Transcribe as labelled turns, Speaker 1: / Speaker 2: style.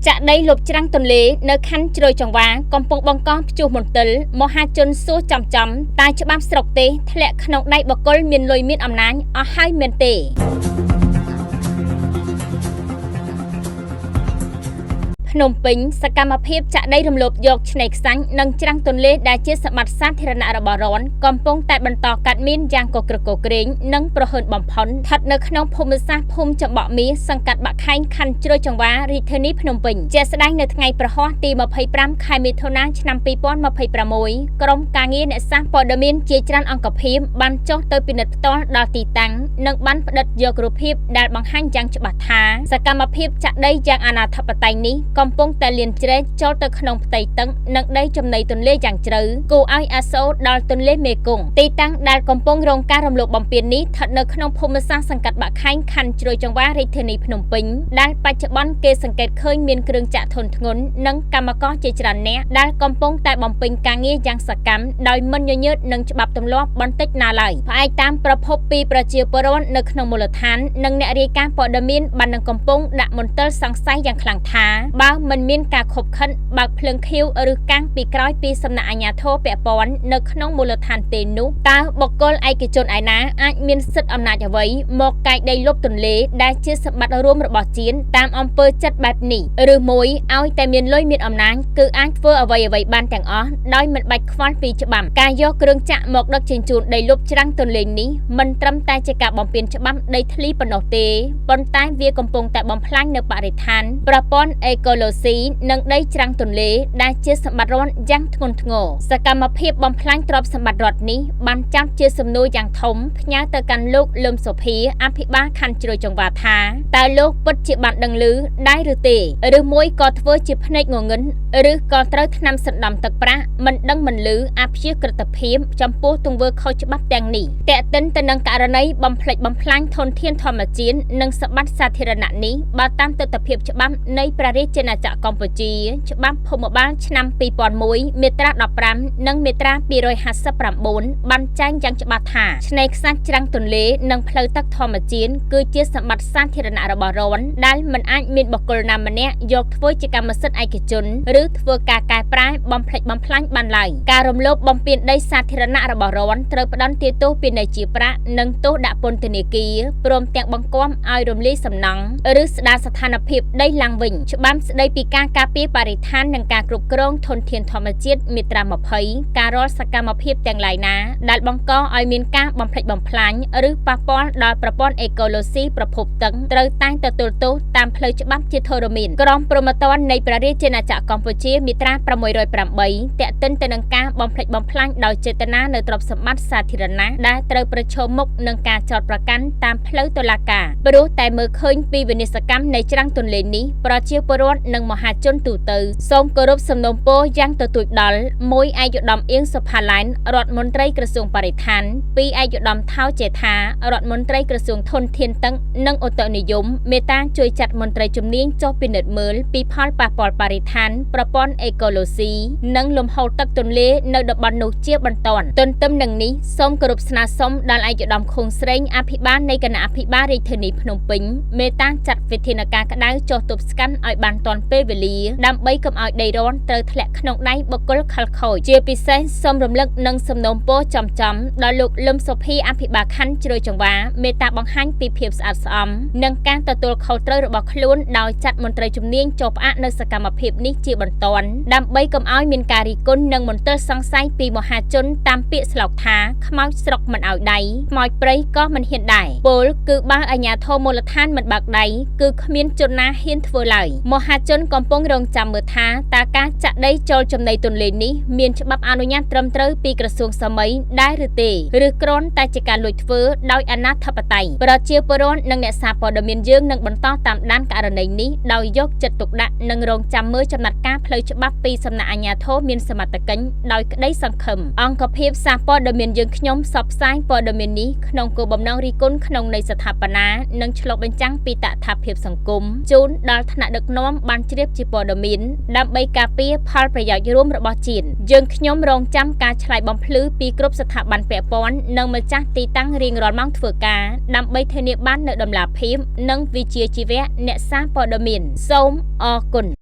Speaker 1: ចាក់ដីលុបច្រាំងទន្លេនៅខណ្ឌជ្រោយចង្វាកំពុងបង្កព្យុះមន្ទិលមហាជនសួរចំតែច្បាប់ស្រុកទេធ្លាក់ក្នុងដៃបកគលមានលុយមានអំណាចអស់ហើយមែនទេភ្នំពេញសកម្មភាពចាក់ដីរំលោភយកឆ្នេរខ្សាញ់និងច្រាំងទន្លេដែលជាសម្បត្តិសាធារណៈរបស់រដ្ឋកំពុងតែបន្តកាត់មានយ៉ាងកក្រឹកកក្រែងនិងប្រហើនបំផុតស្ថិតនៅក្នុងភូមិសាស្ត្រភូមិចំបក់មាសសង្កាត់បាក់ខែងខណ្ឌជ្រោយចង្វារាជធានីភ្នំពេញជាស្ដែងនៅថ្ងៃប្រហ័សទី25ខែមិថុនាឆ្នាំ2026ក្រុមការងារអ្នកសាស្ត្រព័ត៌មានជាច្រើនអង្គភាពបានចុះទៅពិនិត្យផ្ទាល់ដល់ទីតាំងនិងបានផ្តិតយករូបភាពដែលបង្ហាញយ៉ាងច្បាស់ថាសកម្មភាពចាក់ដីយ៉ាងអនាធិបតេយ្យនេះកំពុងតែលៀនជ្រែកចូលទៅក្នុងផ្ទៃទឹកនិងដីចំណីទន្លេយ៉ាងជ្រៅគួរឲ្យអាសូរដល់ទន្លេមេគង្គទីតាំងដែលកំពុងរងការរំលោភបំពាននេះស្ថិតនៅក្នុងភូមិសាស្ត្រសង្កាត់បាក់ខែងខណ្ឌជ្រោយចង្វារាជធានីភ្នំពេញដែលបច្ចុប្បន្នគេសង្កេតឃើញមានគ្រឿងចាក់ធុនធ្ងន់និងកម្មករជាច្រើននាក់ដែលកំពុងតែបំពេញការងារយ៉ាងសកម្មដោយមិនញញើតនឹងច្បាប់ទម្លាប់បន្តិចណាឡើយផ្អែកតាមប្រភពពីប្រជាពលរដ្ឋនៅក្នុងមូលដ្ឋាននិងអ្នករាយការណ៍ព័ត៌មានបាននឹងកំពុងដាក់មន្ទិលសង្ស័យយ៉ាងខ្លាំងថាបើមិនមានការខົບខិនបើកភ្លើងខៀវឬកាំងពីក្រោយពីសំណាក់អាជ្ញាធរពាក់ព័ន្ធនៅក្នុងមូលដ្ឋានទេនោះតើបុគ្គលឯកជនឯណាអាចមានសិទ្ធិអំណាចអ្វីមកកាយដីលុបទន្លេដែលជាសម្បត្តិរួមរបស់ជាតិតាមអំពើចិត្តបែបនេះឬមួយឲ្យតែមានលុយមានអំណាចគឺអាចធ្វើអ្វីបានទាំងអស់ដោយមិនបាច់ខ្វល់ពីច្បាប់ការយកគ្រឿងចាក់មកដឹកជញ្ជូនដីលុបច្រាំងទន្លេនេះមិនត្រឹមតែជាការបំពានច្បាប់ដីធ្លីប៉ុណ្ណោះទេប៉ុន្តែវាកំពុងតែបំផ្លាញនៅបរិស្ថានប្រព័ន្ធអេកូឡូស៊ីនិងដីច្រាំងទន្លេដែលជាសម្បត្តិរដ្ឋយ៉ាងធ្ងន់ធ្ងរសកម្មភាពបំផ្លាញទ្រព្យសម្បត្តិរដ្ឋនេះបានចាត់ជាសំណួរយ៉ាងធំផ្ញើទៅកាន់លោកលឹមសុភាអភិបាលខណ្ឌជ្រោយចង្វាថាតើលោកពិតជាបានដឹងឮដែរឬទេឬមួយក៏ធ្វើជាភ្នែកងងឹនឬក៏ត្រូវថ្នាំសណ្ដំទឹកប្រាក់មិនដឹងមិនឮអព្យាក្រឹតភាពចំពោះទង្វើខុសច្បាប់ទាំងនេះតែកតិនទៅនឹងករណីបំផ្លិចបំផ្លាញធនធានធម្មជាតិនិងសម្បត្តិសាធារណៈនេះបើតាមទស្សនវិជ្ជាច្បាប់នៃព្រះរាជាណាចក្រកម្ពុជាច្បាប់ភូមិបាលឆ្នាំ2001មាត្រា15និងមាត្រា259បានចែងយ៉ាងច្បាស់ថាឆ្នេរខ្សាច់ច្រាំងទន្លេនិងផ្លូវទឹកធម្មជាតិគឺជាសម្បត្តិសាធារណៈរបស់រដ្ឋដែលមិនអាចមានបុគ្គលណាម្នាក់យកធ្វើជាកម្មសិទ្ធិឯកជនឬធ្វើការកែប្រែបំផ្លិចបំផ្លាញបានឡើយការរំលោភបំពានដីសាធារណៈរបស់រដ្ឋត្រូវផ្តន្ទាទោសពីន័យជាប្រាក់និងទោសដាក់ពន្ធនាគារព្រមទាំងបង្គាប់ឲ្យរំលាយសំណង់ឬស្ដារស្ថានភាពដីឡើងវិញច្បាប់ស្ដីពីការការពារបរិស្ថាននិងការគ្រប់គ្រងធនធានធម្មជាតិមាត្រា20ការរាល់សកម្មភាពទាំងឡាយណាដែលបង្កឲ្យមានការបំផ្លិចបំផ្លាញឬប៉ះពាល់ដល់ប្រព័ន្ធអេកូឡូស៊ីប្រភពទឹកត្រូវតែទទួលទោសតាមផ្លូវច្បាប់ជាធរមានក្រមព្រហ្មទណ្ឌនៃព្រះរាជាណាចក្រកម្ពុជាមាត្រា608តាក់ទិនទៅនឹងការបំផ្លិចបំផ្លាញដោយចេតនានៅទ្រព្យសម្បត្តិសាធារណៈដែលត្រូវប្រឈមមុខនឹងការចោទប្រកាន់តាមផ្លូវតុលាការព្រោះតែមើលឃើញពីវិនិស្សកម្មនៃច្រាំងទន្លេនេះប្រជាពលរដ្ឋនិងមហាជនទូទៅសូមគោរពសំណូមពរយ៉ាងទទូចដល់1ឯកឧត្តមអៀងសុផាឡែនរដ្ឋមន្ត្រីក្រសួងបរិស្ថាន2ឯកឧត្តមថៅចេថារដ្ឋមន្ត្រីក្រសួងធនធានទឹកនិងឧតុនិយមមេត្តាជួយចាត់មន្ត្រីជំនាញចុះពិនិត្យមើលពីផលប៉ះពាល់បរិស្ថានប្រព័ន្ធអេកូឡូស៊ីនិងលំហូរទឹកទន្លេនៅតំបន់នោះជាបន្ទាន់ទន្ទឹមនឹងនេះសូមគោរពស្នើសុំដល់ឯកឧត្តមខុងស្រេងអភិបាលនៃគណៈអភិបាលរាជធានីភ្នំពេញមេត្តាចាត់វិធានការក្តៅចុះទប់ស្កាត់ឲ្យបានទាន់ពេលវេលាដើម្បីកុំឲ្យដីរ៉នត្រូវធ្លាក់ក្នុងដៃបុគ្គលខិលខូចជាពិសេសសូមរំលឹកនិងសំណូមពរចំដល់លោកលឹមសុភាអភិបាលខណ្ឌជ្រោយចង្វាមេត្តាបង្ហាញពីភាពស្អាតស្អំនិងការទទួលខុសត្រូវរបស់ខ្លួនដោយចាត់មន្ត្រីជំនាញចុះផ្អាកនៅសកម្មភាពនេះជាបន្ទាន់ដើម្បីកុំឲ្យមានការរិះគន់និងមន្ទិលសង្ស័យពីមហាជនតាមពាក្យស្លោកថាខ្មោចស្រុកមិនឲ្យដៃខ្មោចព្រៃក៏មិនហ៊ានដែរពលគឺបើអាជ្ញាធរមូលដ្ឋានមិនបើកដៃគឺគ្មានជនណាហ៊ានធ្វើឡើយមហាជនកំពុងរងចាំមើលថាតើការចាក់ដីចូលចំណីទន្លេនេះមានច្បាប់អនុញ្ញាតត្រឹមត្រូវពីក្រសួងសម័យដែរឬទេឬគ្រាន់តែជាការលួចធ្វើដោយអនាធិបតេយ្យប្រជាពលរដ្ឋនិងអ្នកសារព័ត៌មានយើងនឹងបន្តតាមដានករណីនេះដោយយកចិត្តទុកដាក់និងរងចាំមើលចំណាត់ការផ្លូវច្បាប់ពីសំណាក់អាជ្ញាធរមានសមត្ថកិច្ចដោយក្តីសង្ឃឹមអង្គភាពសារព័ត៌មានយើងខ្ញុំផ្សព្វផ្សាយព័ត៌មាននេះក្នុងគោលបំណងរិះគន់ក្នុងន័យស្ថាបនានិងឆ្លុះបញ្ចាំងពីតថភាពសង្គមជូនដល់ថ្នាក់ដឹកនាំបានជ្រាបជាព័ត៌មានដើម្បីការពារផលប្រយោជន៍រួមរបស់ជាតិយើងខ្ញុំរងចាំការឆ្លើយបំភ្លឺពីគ្រប់ស្ថាប័នពាក់ព័ន្ធនិងម្ចាស់ទីតាំងរៀងរាល់ម៉ោងធ្វើការដើម្បីធានាបាននូវតម្លាភាពនិងវិជ្ជាជីវៈអ្នកសារព័ត៌មានសូមអរគុណ